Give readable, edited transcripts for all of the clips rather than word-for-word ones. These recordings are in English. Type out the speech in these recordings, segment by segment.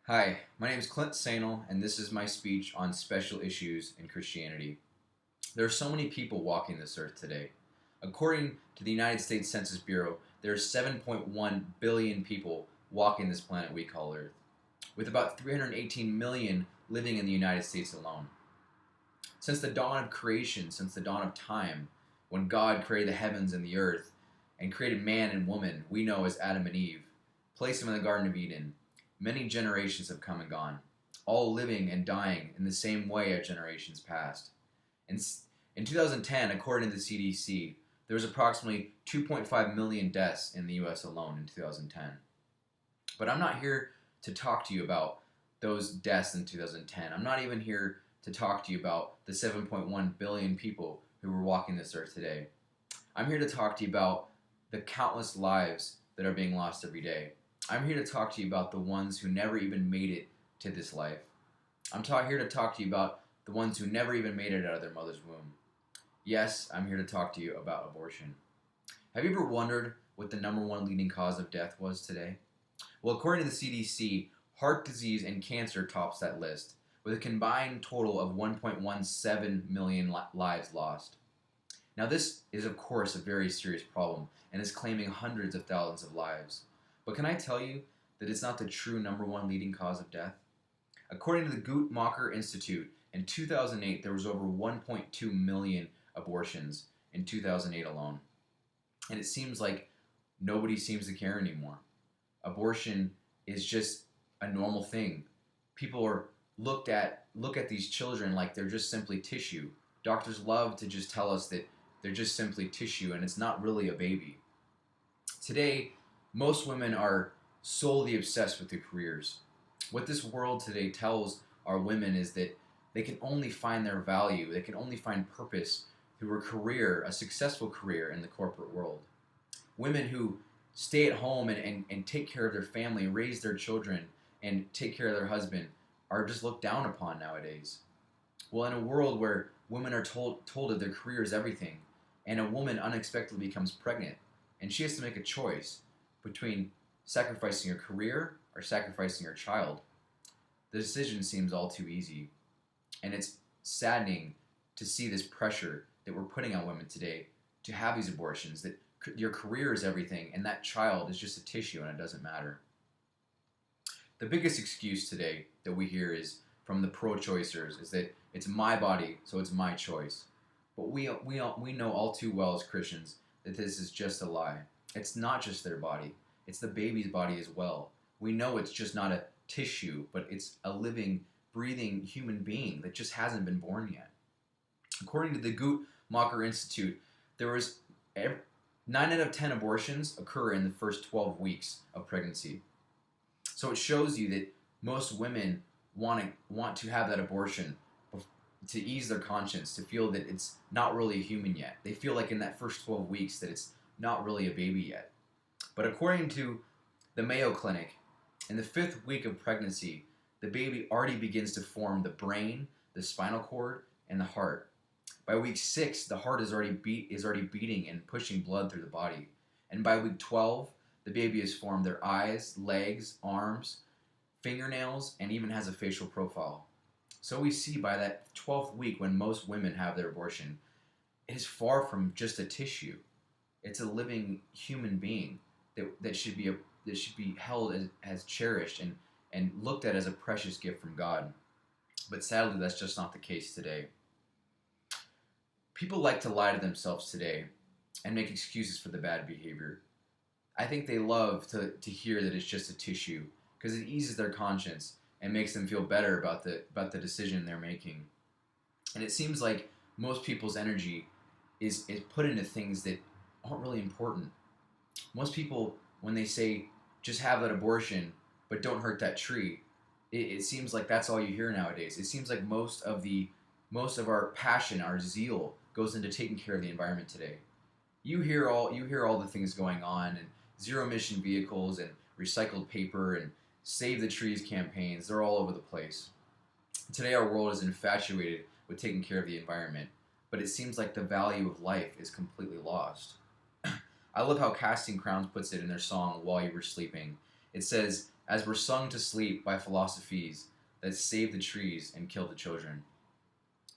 Hi, my name is Clint Sainel, and this is my speech on special issues in Christianity. There are so many people walking this earth today. According to the United States Census Bureau, there are 7.1 billion people walking this planet we call Earth, with about 318 million living in the United States alone. Since the dawn of creation, since the dawn of time, when God created the heavens and the earth and created man and woman we know as Adam and Eve, placed them in the Garden of Eden, many generations have come and gone, all living and dying in the same way as generations past. In, in 2010, according to the CDC, there was approximately 2.5 million deaths in the US alone in 2010. But I'm not here to talk to you about those deaths in 2010. I'm not even here to talk to you about the 7.1 billion people who were walking this earth today. I'm here to talk to you about the countless lives that are being lost every day. I'm here to talk to you about the ones who never even made it to this life. Here to talk to you about the ones who never even made it out of their mother's womb. Yes, I'm here to talk to you about abortion. Have you ever wondered what the number one leading cause of death was today? Well, according to the CDC, heart disease and cancer tops that list, with a combined total of 1.17 million lives lost. Now, this is, of course, a very serious problem and is claiming hundreds of thousands of lives. But can I tell you that it's not the true number one leading cause of death? According to the Guttmacher Institute, in 2008, there was over 1.2 million abortions in 2008 alone. And it seems like nobody seems to care anymore. Abortion is just a normal thing. People are look at these children like they're just simply tissue. Doctors love to just tell us that they're just simply tissue and it's not really a baby. Today, most women are solely obsessed with their careers. What this world today tells our women is that they can only find their value, they can only find purpose through a career, a successful career in the corporate world. Women who stay at home and take care of their family, raise their children, and take care of their husband are just looked down upon nowadays. Well, in a world where women are told that their career is everything, and a woman unexpectedly becomes pregnant, and she has to make a choice between sacrificing her career or sacrificing her child, the decision seems all too easy. And it's saddening to see this pressure that we're putting on women today to have these abortions, that your career is everything and that child is just a tissue and it doesn't matter. The biggest excuse today that we hear is from the pro-choicers is that it's my body, so it's my choice. But we know all too well as Christians that this is just a lie. It's not just their body, it's the baby's body as well. We know it's just not a tissue, but it's a living, breathing human being that just hasn't been born yet. According to the Guttmacher Institute, there was 9 out of 10 abortions occur in the first 12 weeks of pregnancy. So it shows you that most women want to have that abortion to ease their conscience, to feel that it's not really a human yet. They feel like in that first 12 weeks that it's not really a baby yet. But according to the Mayo Clinic, in the 5th week of pregnancy, the baby already begins to form the brain, the spinal cord, and the heart. By week 6, the heart is already beating and pushing blood through the body. And by week 12, the baby has formed their eyes, legs, arms, fingernails, and even has a facial profile. So we see by that 12th week when most women have their abortion, it is far from just a tissue. It's a living human being that should be held as cherished and looked at as a precious gift from God. But sadly, that's just not the case today. People like to lie to themselves today and make excuses for the bad behavior. I think they love to hear that it's just a tissue because it eases their conscience and makes them feel better about the decision they're making. And it seems like most people's energy is put into things that aren't really important. Most people, when they say just have that abortion but don't hurt that tree, it seems like that's all you hear nowadays. It seems like most of our passion, our zeal, goes into taking care of the environment today. You hear all the things going on and zero emission vehicles and recycled paper and save the trees campaigns. They're all over the place. Today our world is infatuated with taking care of the environment, but it seems like the value of life is completely lost. I love how Casting Crowns puts it in their song While You Were Sleeping. It says, as we're sung to sleep by philosophies that save the trees and kill the children.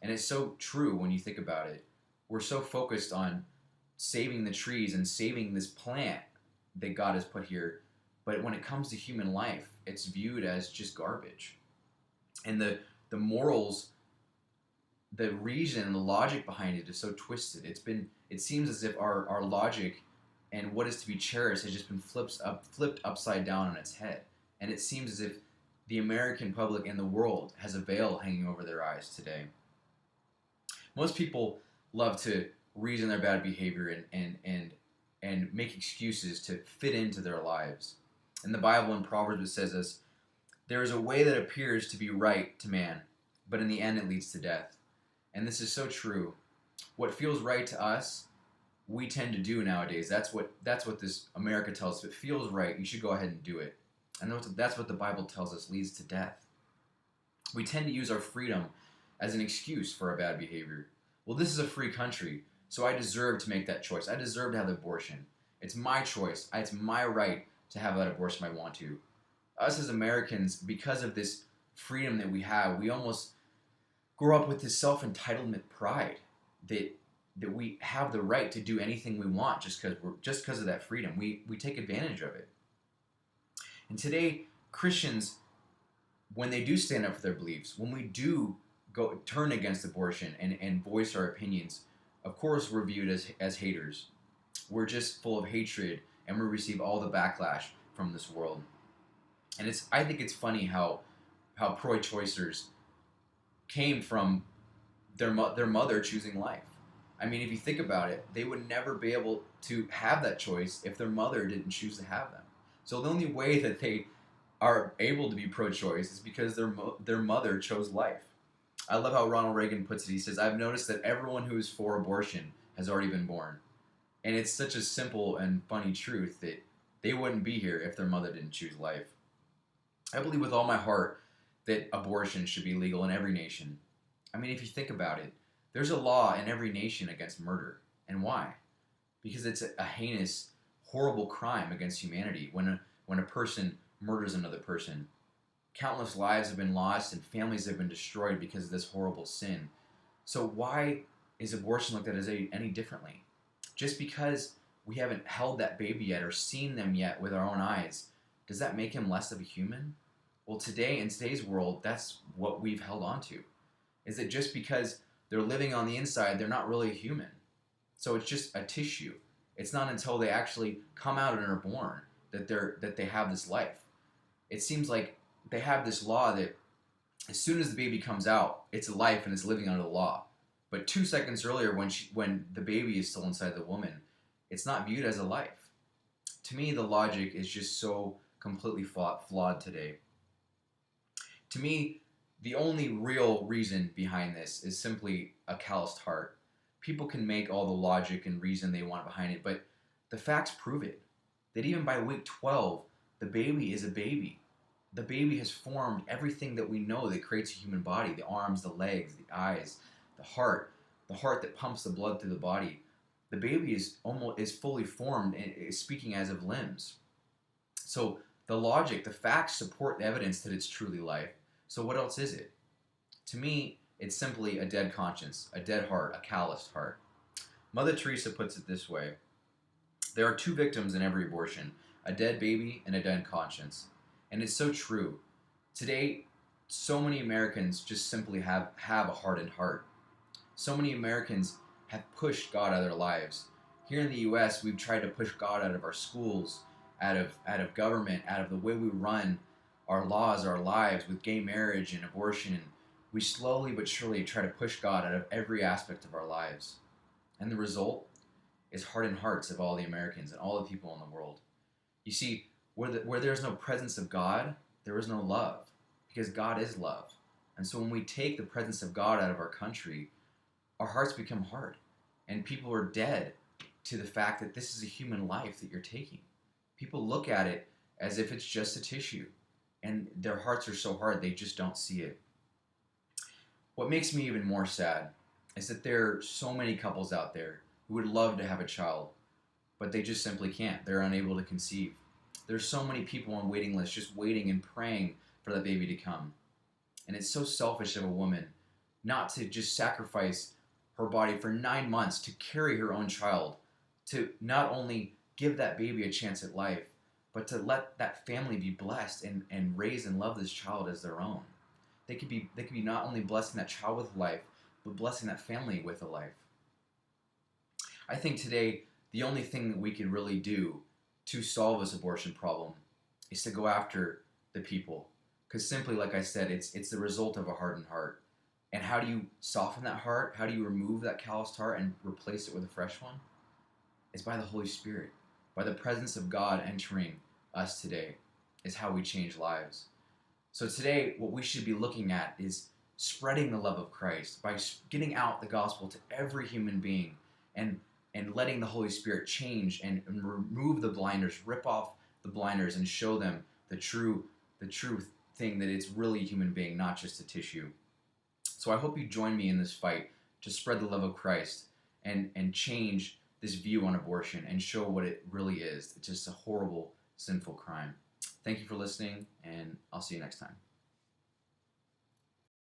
And it's so true when you think about it. We're so focused on saving the trees and saving this plant that God has put here, but when it comes to human life, it's viewed as just garbage. And the morals, the reason and the logic behind it is so twisted. It seems as if our logic and what is to be cherished has just been flipped upside down on its head. And it seems as if the American public and the world has a veil hanging over their eyes today. Most people love to reason their bad behavior and make excuses to fit into their lives. In the Bible, in Proverbs, it says this: there is a way that appears to be right to man, but in the end it leads to death. And this is so true. What feels right to us, we tend to do nowadays. That's what this America tells us. If it feels right, you should go ahead and do it. And that's what the Bible tells us leads to death. We tend to use our freedom as an excuse for our bad behavior. Well, this is a free country, so I deserve to make that choice. I deserve to have an abortion. It's my choice. It's my right to have that abortion if I want to. Us as Americans, because of this freedom that we have, we almost grow up with this self-entitlement pride that we have the right to do anything we want just because of that freedom. We take advantage of it. And today, Christians, when they do stand up for their beliefs, when we do turn against abortion and voice our opinions, of course we're viewed as haters. We're just full of hatred, and we receive all the backlash from this world. And I think it's funny how pro-choicers came from their mother choosing life. I mean, if you think about it, they would never be able to have that choice if their mother didn't choose to have them. So the only way that they are able to be pro-choice is because their mother chose life. I love how Ronald Reagan puts it. He says, "I've noticed that everyone who is for abortion has already been born." And it's such a simple and funny truth that they wouldn't be here if their mother didn't choose life. I believe with all my heart that abortion should be legal in every nation. I mean, if you think about it, there's a law in every nation against murder. And why? Because it's a heinous, horrible crime against humanity when a person murders another person. Countless lives have been lost and families have been destroyed because of this horrible sin. So why is abortion looked at as any differently? Just because we haven't held that baby yet or seen them yet with our own eyes, does that make him less of a human? Well, today, in today's world, that's what we've held on to. Is that just because they're living on the inside, they're not really a human. So it's just a tissue. It's not until they actually come out and are born that they have this life. It seems like they have this law that as soon as the baby comes out, it's a life and it's living under the law. But 2 seconds earlier, when the baby is still inside the woman, it's not viewed as a life. To me, the logic is just so completely flawed today. To me, the only real reason behind this is simply a calloused heart. People can make all the logic and reason they want behind it, but the facts prove it. That even by week 12, the baby is a baby. The baby has formed everything that we know that creates a human body: the arms, the legs, the eyes, the heart that pumps the blood through the body. The baby is fully formed and is speaking as of limbs. So the logic, the facts support the evidence that it's truly life. So what else is it? To me, it's simply a dead conscience, a dead heart, a calloused heart. Mother Teresa puts it this way: there are 2 victims in every abortion, a dead baby and a dead conscience. And it's so true. Today, so many Americans just simply have a hardened heart. So many Americans have pushed God out of their lives. Here in the U.S., we've tried to push God out of our schools, out of government, out of the way we run our laws, our lives, with gay marriage and abortion. And we slowly but surely try to push God out of every aspect of our lives. And the result is hardened hearts of all the Americans and all the people in the world. You see, where there's no presence of God, there is no love, because God is love. And so when we take the presence of God out of our country, our hearts become hard, and people are dead to the fact that this is a human life that you're taking. People look at it as if it's just a tissue, and their hearts are so hard they just don't see it. What makes me even more sad is that there are so many couples out there who would love to have a child, but they just simply can't. They're unable to conceive. There's so many people on waiting lists just waiting and praying for that baby to come. And it's so selfish of a woman not to just sacrifice her body for 9 months to carry her own child, to not only give that baby a chance at life, but to let that family be blessed and raise and love this child as their own. They could be not only blessing that child with life, but blessing that family with a life. I think today the only thing that we can really do to solve this abortion problem is to go after the people. Because simply, like I said, it's the result of a hardened heart. And how do you soften that heart? How do you remove that calloused heart and replace it with a fresh one? It's by the Holy Spirit. By the presence of God entering us today is how we change lives. So today, what we should be looking at is spreading the love of Christ by getting out the gospel to every human being and letting the Holy Spirit change and remove the blinders, rip off the blinders and show them the true thing that it's really a human being, not just a tissue. So I hope you join me in this fight to spread the love of Christ and change this view on abortion and show what it really is. It's just a horrible, sinful crime. Thank you for listening, and I'll see you next time.